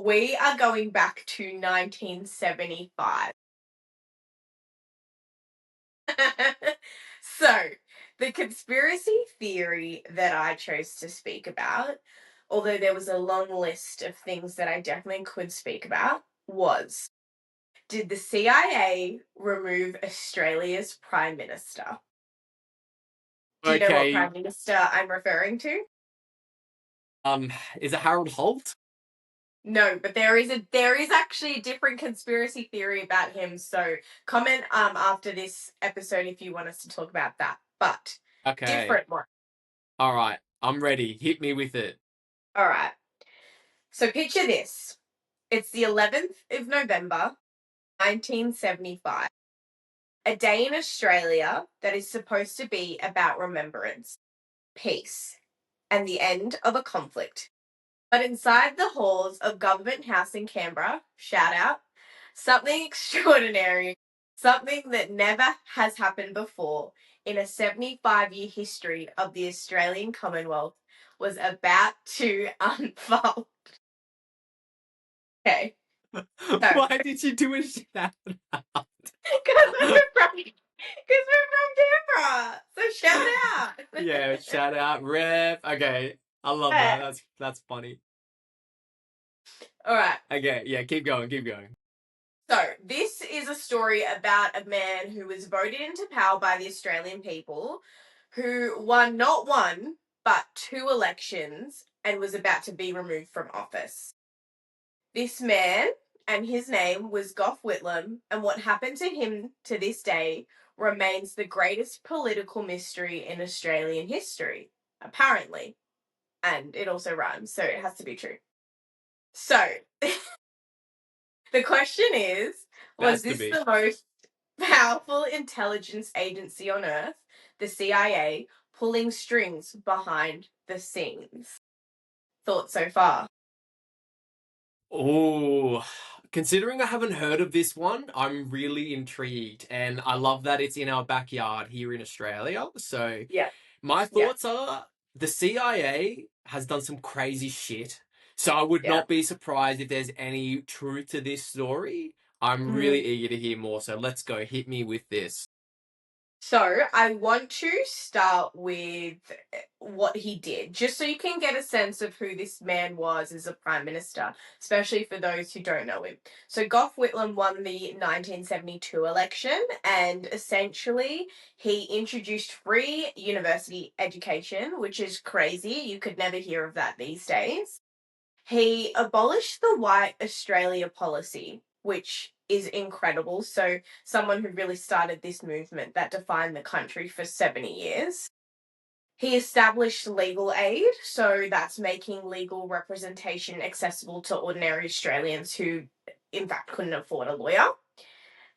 we are going back to 1975. So, the conspiracy theory that I chose to speak about, although there was a long list of things that I definitely could speak about, was, did the CIA remove Australia's Prime Minister? Do you know what Okay. Prime Minister I'm referring to? Is it Harold Holt? No, but there is actually a different conspiracy theory about him. So comment after this episode if you want us to talk about that. But Okay. different one. All right. I'm ready. Hit me with it. All right. So picture this. It's the 11th of November, 1975. A day in Australia that is supposed to be about remembrance, peace, and the end of a conflict. But inside the halls of Government House in Canberra, shout out, something extraordinary, something that never has happened before in a 75-year history of the Australian Commonwealth was about to unfold. Okay, so Why did you do a shout out? because we're from Canberra, so shout out. Yeah, shout out, rep. Okay, I love that. That's funny. All right. Okay, yeah, keep going, keep going. So, this is a story about a man who was voted into power by the Australian people, who won not one, but two elections and was about to be removed from office. This man, and his name was Gough Whitlam, and what happened to him to this day remains the greatest political mystery in Australian history, apparently. And it also rhymes, so it has to be true. So, the question is, was Has to this be. the most powerful intelligence agency on Earth, the CIA, pulling strings behind the scenes? Thoughts so far? Oh, considering I haven't heard of this one, I'm really intrigued, and I love that it's in our backyard here in Australia. So, Yeah, my yeah, thoughts are the CIA has done some crazy shit. So, I would yeah. not be surprised if there's any truth to this story. I'm really Mm. eager to hear more. So, let's go. Hit me with this. So I want to start with what he did, just so you can get a sense of who this man was as a prime minister, especially for those who don't know him. So Gough Whitlam won the 1972 election, and essentially he introduced free university education, which is crazy. You could never hear of that these days. He abolished the White Australia policy, which is incredible. So, someone who really started this movement that defined the country for 70 years. He established legal aid, so that's making legal representation accessible to ordinary Australians who, in fact, couldn't afford a lawyer.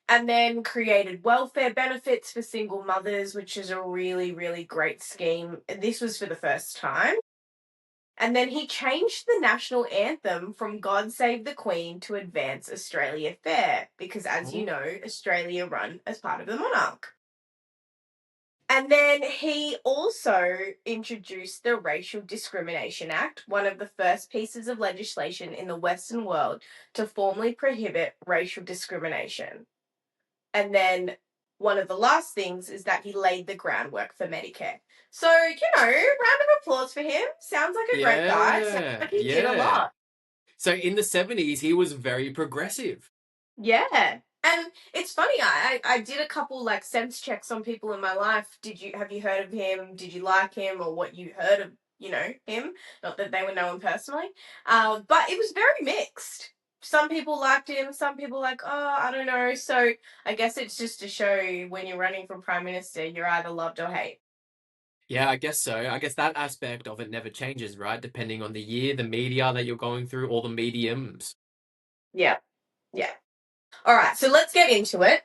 And then created welfare benefits for single mothers, which is a really, really great scheme. This was for the first time. And then he changed the national anthem from God Save the Queen to Advance Australia Fair, because as you Oh. know, Australia run as part of the monarch. And then he also introduced the Racial Discrimination Act, one of the first pieces of legislation in the Western world to formally prohibit racial discrimination. And then one of the last things is that he laid the groundwork for Medicare. So, round of applause for him. Sounds like a great guy. Sounds Yeah, like he did a yeah. lot. So, in the 70s, he was very progressive. Yeah. And it's funny, I did a couple like sense checks on people in my life. Have you heard of him? Did you like him, or what you heard of, him? Not that they would know him personally. But it was very mixed. Some people liked him, some people like, oh, I don't know. So I guess it's just to show you when you're running for prime minister, you're either loved or hate. Yeah, I guess so. I guess that aspect of it never changes, right? Depending on the year, the media that you're going through, or the mediums. Yeah. Yeah. All right, so let's get into it.